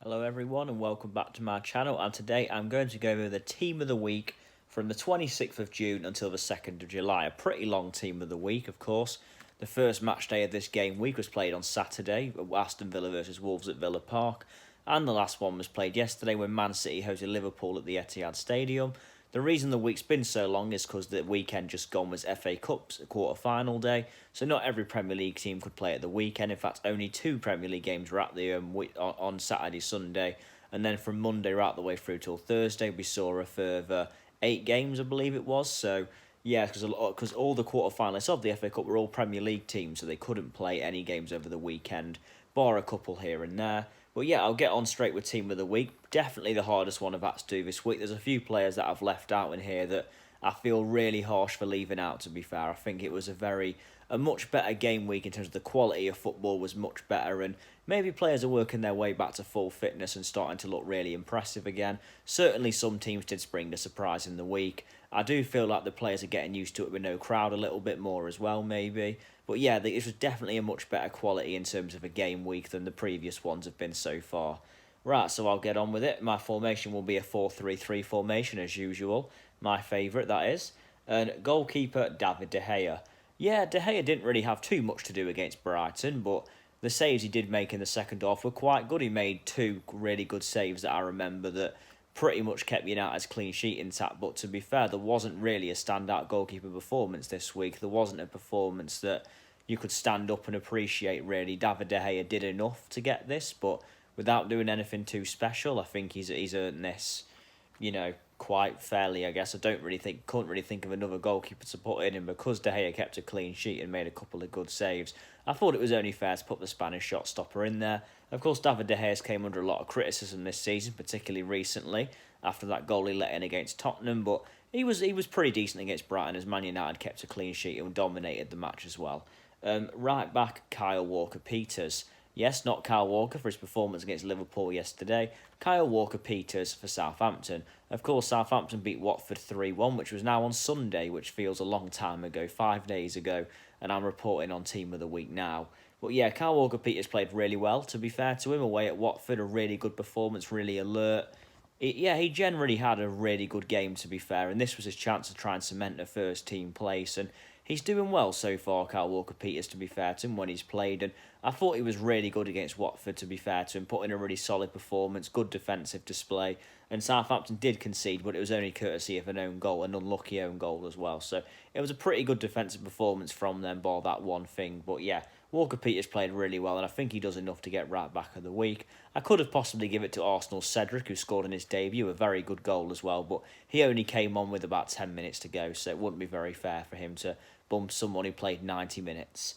Hello everyone and welcome back to my channel, and today I'm going to go over the team of the week from the 26th of June until the 2nd of July. A pretty long team of the week, of course. The first match day of this game week was played on Saturday, Aston Villa versus Wolves at Villa Park, and the last one was played yesterday when Man City hosted Liverpool at the Etihad Stadium. The reason the week's been so long is because the weekend just gone was FA Cup's quarter-final day, so not every Premier League team could play at the weekend. In fact, only two Premier League games were at the on Saturday, Sunday, and then from Monday right the way through till Thursday, we saw a further 8 games, I believe it was. So yeah, because all the quarter-finalists of the FA Cup were all Premier League teams, so they couldn't play any games over the weekend, bar a couple here and there. But yeah, I'll get on straight with team of the week. Definitely the hardest one I've had to do this week. There's a few players that I've left out in here that I feel really harsh for leaving out, to be fair. I think it was a much better game week in terms of the quality of football was much better, and maybe players are working their way back to full fitness and starting to look really impressive again. Certainly some teams did spring the surprise in the week. I do feel like the players are getting used to it with no crowd a little bit more as well, maybe. But yeah, it was definitely a much better quality in terms of a game week than the previous ones have been so far. Right, so I'll get on with it. My formation will be a 4-3-3 formation as usual. My favourite, that is. And goalkeeper, David De Gea. Yeah, De Gea didn't really have too much to do against Brighton, but the saves he did make in the second half were quite good. He made two really good saves that I remember that pretty much kept United's clean sheet intact. But to be fair, there wasn't really a standout goalkeeper performance this week. There wasn't a performance that you could stand up and appreciate, really. David De Gea did enough to get this, but without doing anything too special, I think he's earned this, quite fairly, I guess. Couldn't really think of another goalkeeper to put in, and because De Gea kept a clean sheet and made a couple of good saves, I thought it was only fair to put the Spanish shot stopper in there. Of course, David De Gea came under a lot of criticism this season, particularly recently, after that goal he let in against Tottenham, but he was pretty decent against Brighton as Man United kept a clean sheet and dominated the match as well. Right back, Kyle Walker-Peters. Yes, not Kyle Walker for his performance against Liverpool yesterday. Kyle Walker-Peters for Southampton. Of course, Southampton beat Watford 3-1, which was now on Sunday, which feels a long time ago, 5 days ago, and I'm reporting on Team of the Week now. But yeah, Kyle Walker-Peters played really well, to be fair to him, away at Watford. A really good performance, really alert. He generally had a really good game, to be fair, and this was his chance to try and cement a first team place, and he's doing well so far, Kyle Walker-Peters, to be fair to him, when he's played, and I thought he was really good against Watford, to be fair to him, put in a really solid performance, good defensive display, and Southampton did concede, but it was only courtesy of an own goal, an unlucky own goal as well, so it was a pretty good defensive performance from them, bar that one thing, but yeah, Walker-Peters played really well, and I think he does enough to get right back of the week. I could have possibly given it to Arsenal's Cedric, who scored in his debut, a very good goal as well, but he only came on with about 10 minutes to go, so it wouldn't be very fair for him to bump someone who played 90 minutes.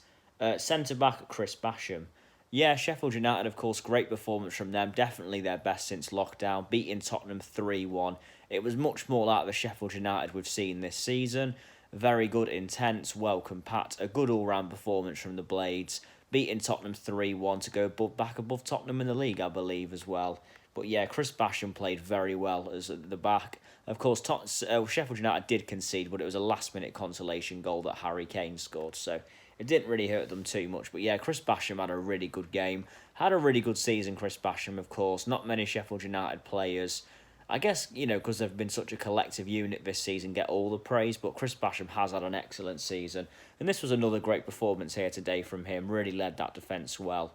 Centre-back, Chris Basham. Yeah, Sheffield United, of course, great performance from them. Definitely their best since lockdown. Beating Tottenham 3-1. It was much more like the Sheffield United we've seen this season. Very good, intense, well compact. A good all-round performance from the Blades. Beating Tottenham 3-1 to go back above Tottenham in the league, I believe, as well. But yeah, Chris Basham played very well as at the back. Of course, Sheffield United did concede, but it was a last-minute consolation goal that Harry Kane scored, so it didn't really hurt them too much. But yeah, Chris Basham had a really good game. Had a really good season, Chris Basham, of course. Not many Sheffield United players, I guess, because they've been such a collective unit this season, get all the praise, but Chris Basham has had an excellent season. And this was another great performance here today from him. Really led that defence well.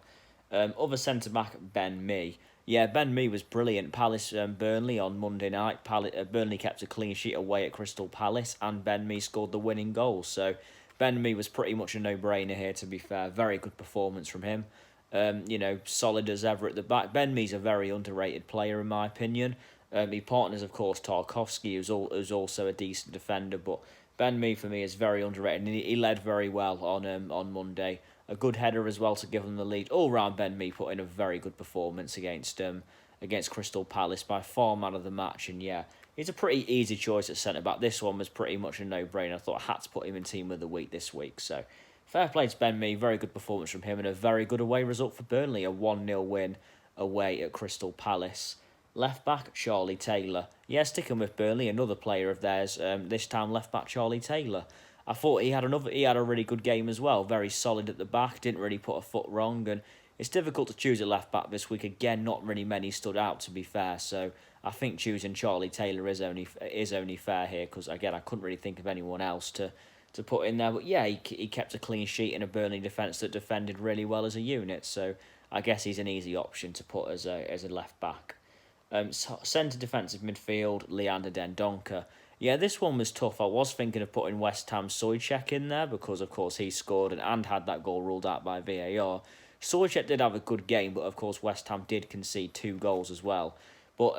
Other centre-back, Ben Mee. Yeah, Ben Mee was brilliant. Palace Burnley on Monday night. Burnley kept a clean sheet away at Crystal Palace, and Ben Mee scored the winning goal. So Ben Mee was pretty much a no-brainer here, to be fair. Very good performance from him. Solid as ever at the back. Ben Mee's a very underrated player, in my opinion. He partners, of course, Tarkowski, who's also a decent defender, but Ben Mee, for me, is very underrated, and he led very well on Monday. A good header as well to give them the lead. All round, Ben Mee put in a very good performance against Crystal Palace, by far man of the match, and yeah, he's a pretty easy choice at centre-back. This one was pretty much a no-brainer. I thought I had to put him in Team of the Week this week, so fair play to Ben Mee, very good performance from him, and a very good away result for Burnley, a 1-0 win away at Crystal Palace. Left back, Charlie Taylor. Yeah, sticking with Burnley, another player of theirs. This time, left back Charlie Taylor. I thought he had a really good game as well. Very solid at the back. Didn't really put a foot wrong, and it's difficult to choose a left-back this week. Again, not really many stood out, to be fair, so I think choosing Charlie Taylor is only fair here, because, again, I couldn't really think of anyone else to put in there. But, yeah, he kept a clean sheet in a Burnley defence that defended really well as a unit, so I guess he's an easy option to put as a left-back. Centre defensive midfield, Leander Dendoncker. Yeah, this one was tough. I was thinking of putting West Ham's Souček in there because, of course, he scored and had that goal ruled out by VAR. Souček did have a good game, but, of course, West Ham did concede 2 goals as well. But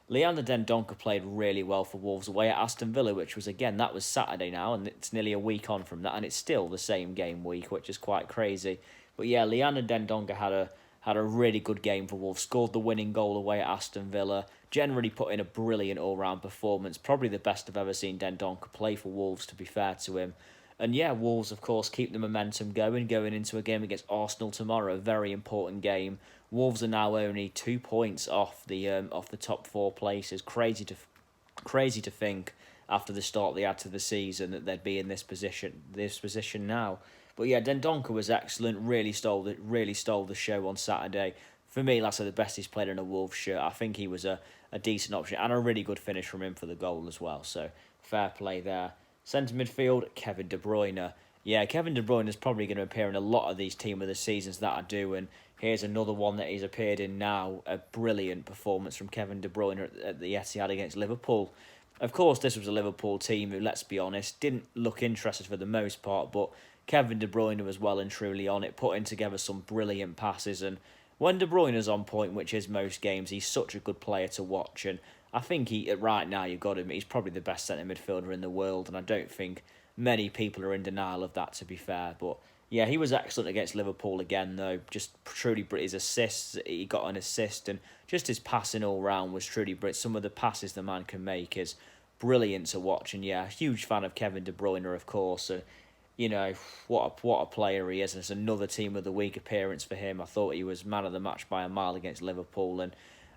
Leander Dendoncker played really well for Wolves away at Aston Villa, which was, again, that was Saturday now, and it's nearly a week on from that, and it's still the same game week, which is quite crazy. But, yeah, Leander Dendoncker had a really good game for Wolves, scored the winning goal away at Aston Villa, generally put in a brilliant all-round performance, probably the best I've ever seen Dendoncker play for Wolves, to be fair to him. And yeah, Wolves, of course, keep the momentum going into a game against Arsenal tomorrow, a very important game. Wolves are now only 2 points off the top 4 places. Crazy to think after the start they had to the season that they'd be in this position now. But yeah, Dendoncker was excellent. Really stole the show on Saturday. For me, that's the best he's played in a Wolves shirt. I think he was a decent option and a really good finish from him for the goal as well. So fair play there. Centre midfield, Kevin De Bruyne. Yeah, Kevin De Bruyne is probably going to appear in a lot of these team of the seasons that I do, and here's another one that he's appeared in now. A brilliant performance from Kevin De Bruyne at the Etihad against Liverpool. Of course, this was a Liverpool team who, let's be honest, didn't look interested for the most part, but Kevin De Bruyne was well and truly on it, putting together some brilliant passes. And when De Bruyne is on point, which is most games, he's such a good player to watch. And I think right now you've got him. He's probably the best centre midfielder in the world, and I don't think many people are in denial of that, to be fair. But yeah, he was excellent against Liverpool again, though. Just truly his assists, he got an assist, and just his passing all round was truly brilliant. Some of the passes the man can make is brilliant to watch. And yeah, huge fan of Kevin De Bruyne, of course. You know, what a player he is. And it's another Team of the Week appearance for him. I thought he was man of the match by a mile against Liverpool, and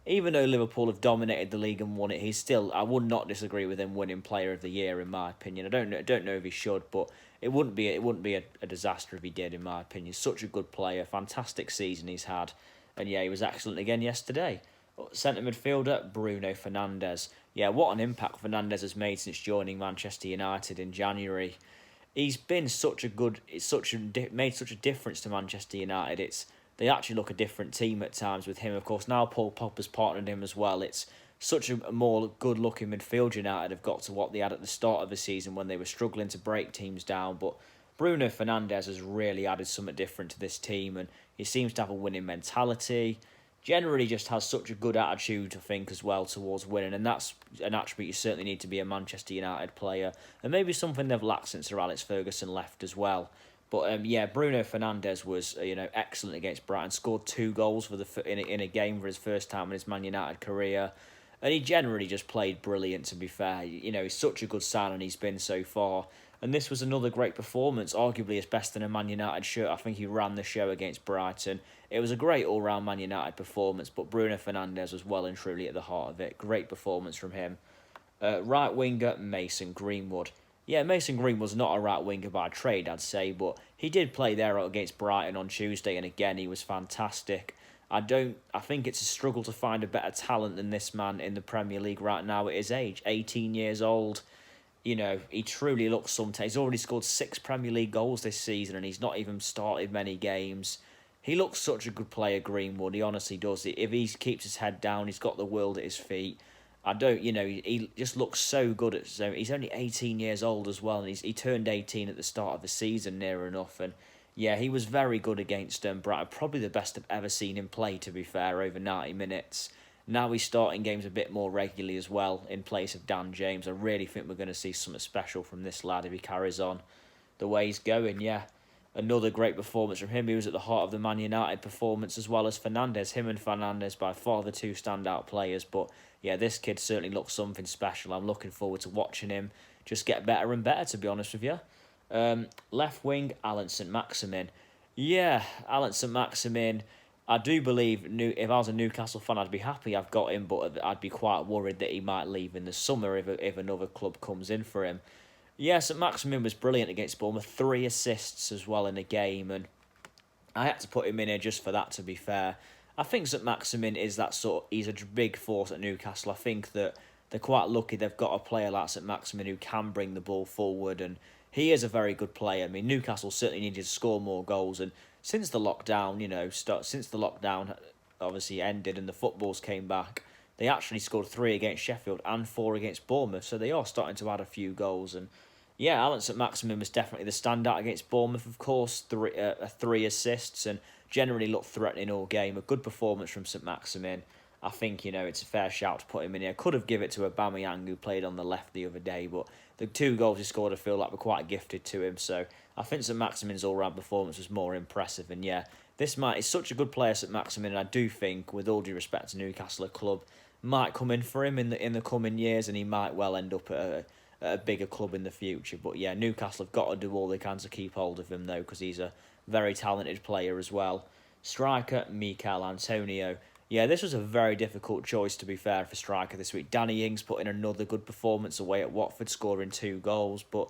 even though Liverpool have dominated the league and won it, I would not disagree with him winning Player of the Year, in my opinion. I don't know if he should, but it wouldn't be a disaster if he did, in my opinion. Such a good player, fantastic season he's had, and yeah, he was excellent again yesterday. Centre midfielder, Bruno Fernandes. Yeah, what an impact Fernandes has made since joining Manchester United in January. He's been made such a difference to Manchester United. They actually look a different team at times with him. Of course, now Paul Pogba's partnered him as well. It's such a more good-looking midfield United have got to what they had at the start of the season when they were struggling to break teams down. But Bruno Fernandes has really added something different to this team, and he seems to have a winning mentality. Generally just has such a good attitude, I think, as well, towards winning, and that's an attribute you certainly need to be a Manchester United player, and maybe something they've lacked since Sir Alex Ferguson left as well. But yeah, Bruno Fernandes was excellent against Brighton. Scored 2 goals in a game for his first time in his Man United career, and he generally just played brilliant. To be fair, he's such a good signing he's been so far. And this was another great performance, arguably his best in a Man United shirt. I think he ran the show against Brighton. It was a great all-round Man United performance, but Bruno Fernandes was well and truly at the heart of it. Great performance from him. Right winger, Mason Greenwood. Yeah, Mason Greenwood's not a right winger by trade, I'd say, but he did play there against Brighton on Tuesday, and again, he was fantastic. I think it's a struggle to find a better talent than this man in the Premier League right now at his age, 18 years old. He truly looks something. He's already scored 6 Premier League goals this season, and he's not even started many games. He looks such a good player, Greenwood. He honestly does. If he keeps his head down, he's got the world at his feet. He just looks so good he's only 18 years old as well, and he turned 18 at the start of the season, near enough. And yeah, he was very good against Brighton. Probably the best I've ever seen him play, to be fair, over 90 minutes. Now he's starting games a bit more regularly as well, in place of Dan James. I really think we're going to see something special from this lad if he carries on the way he's going, yeah. Another great performance from him. He was at the heart of the Man United performance, as well as Fernandes. Him and Fernandes by far the 2 standout players. But yeah, this kid certainly looks something special. I'm looking forward to watching him just get better and better, to be honest with you. Left wing, Allan Saint-Maximin. Yeah, Allan Saint-Maximin. I do believe if I was a Newcastle fan, I'd be happy I've got him, but I'd be quite worried that he might leave in the summer if another club comes in for him. Yeah, Saint-Maximin was brilliant against Bournemouth. 3 assists as well in a game, and I had to put him in here just for that, to be fair. I think St Maximin is that sort of, he's a big force at Newcastle. I think that they're quite lucky they've got a player like St Maximin who can bring the ball forward, and he is a very good player. I mean, Newcastle certainly needed to score more goals, and since the lockdown, since the lockdown obviously ended and the footballs came back, they actually scored 3 against Sheffield and 4 against Bournemouth, so they are starting to add a few goals. And yeah, Alan St Maximin was definitely the standout against Bournemouth, of course. 3 assists and generally looked threatening all game. A good performance from St Maximin. I think, it's a fair shout to put him in here. Could have given it to Aubameyang, who played on the left the other day, but the 2 goals he scored, I feel like, were quite gifted to him. So I think St Maximin's all-round performance was more impressive. And yeah, is such a good player, St Maximin, and I do think, with all due respect to Newcastle, a club might come in for him in the coming years, and he might well end up at a bigger club in the future. But yeah, Newcastle have got to do all they can to keep hold of him, though, because he's a very talented player as well. Striker, Mikel Antonio. Yeah, this was a very difficult choice, to be fair, for striker this week. Danny Ings put in another good performance away at Watford, scoring 2 goals, but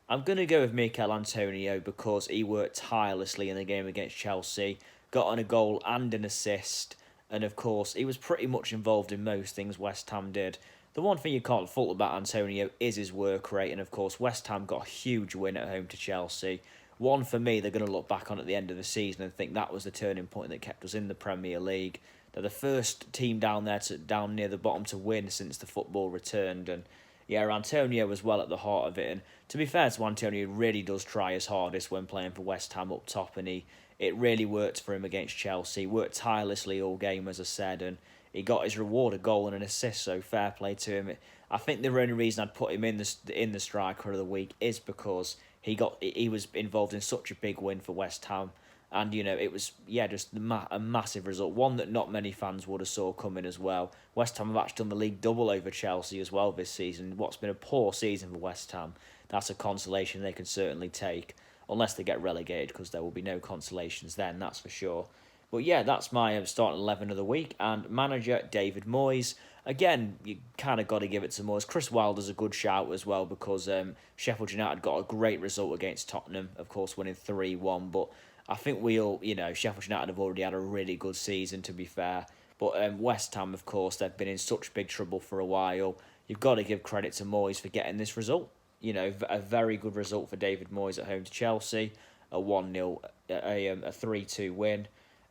I'm going to go with Mikel Antonio because he worked tirelessly in the game against Chelsea, got on a goal and an assist, and of course, he was pretty much involved in most things West Ham did. The one thing you can't fault about Antonio is his work rate, and of course, West Ham got a huge win at home to Chelsea. One for me, they're going to look back on at the end of the season and think that was the turning point that kept us in the Premier League. They're the first team down near the bottom to win since the football returned, and yeah, Antonio was well at the heart of it. And to be fair to Antonio, he really does try his hardest when playing for West Ham up top, and it really worked for him against Chelsea. He worked tirelessly all game, as I said, and he got his reward, a goal and an assist, so fair play to him. I think the only reason I'd put him in the striker of the week is because he was involved in such a big win for West Ham. And, it was, just a massive result. One that not many fans would have saw coming as well. West Ham have actually done the league double over Chelsea as well this season. What's been a poor season for West Ham, that's a consolation they can certainly take. Unless they get relegated, because there will be no consolations then, that's for sure. But yeah, that's my starting 11 of the week. And manager, David Moyes. Again, you kind of got to give it to Moyes. Chris Wilder's a good shout as well, because Sheffield United got a great result against Tottenham, of course, winning 3-1. But I think Sheffield United have already had a really good season, to be fair. But West Ham, of course, they've been in such big trouble for a while. You've got to give credit to Moyes for getting this result. A very good result for David Moyes at home to Chelsea. A 1-0, a 3-2 win.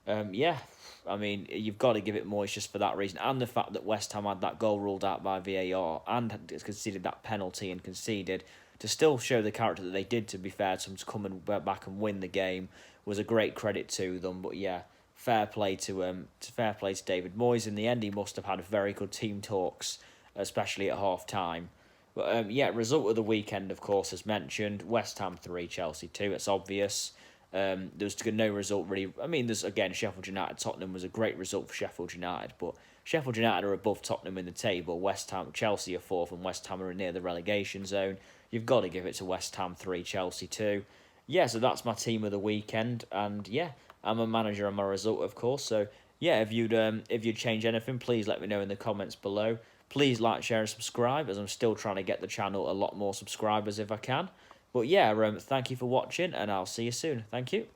I mean, you've got to give it Moyes just for that reason. And the fact that West Ham had that goal ruled out by VAR and had conceded that penalty and conceded to still show the character that they did, to be fair to them, to come and back and win the game was a great credit to them. But yeah, fair play to David Moyes. In the end, he must have had very good team talks, especially at half time. But result of the weekend, of course, as mentioned, West Ham 3, Chelsea 2. It's obvious. There was no result really. I mean, Sheffield United Tottenham was a great result for Sheffield United, but Sheffield United are above Tottenham in the table. Chelsea are 4th, and West Ham are near the relegation zone. You've got to give it to West Ham 3, Chelsea 2. Yeah, so that's my team of the weekend, and yeah, I'm a manager and my result, of course. So yeah, if you'd change anything, please let me know in the comments below. Please like, share, and subscribe, as I'm still trying to get the channel a lot more subscribers if I can. But yeah, thank you for watching, and I'll see you soon. Thank you.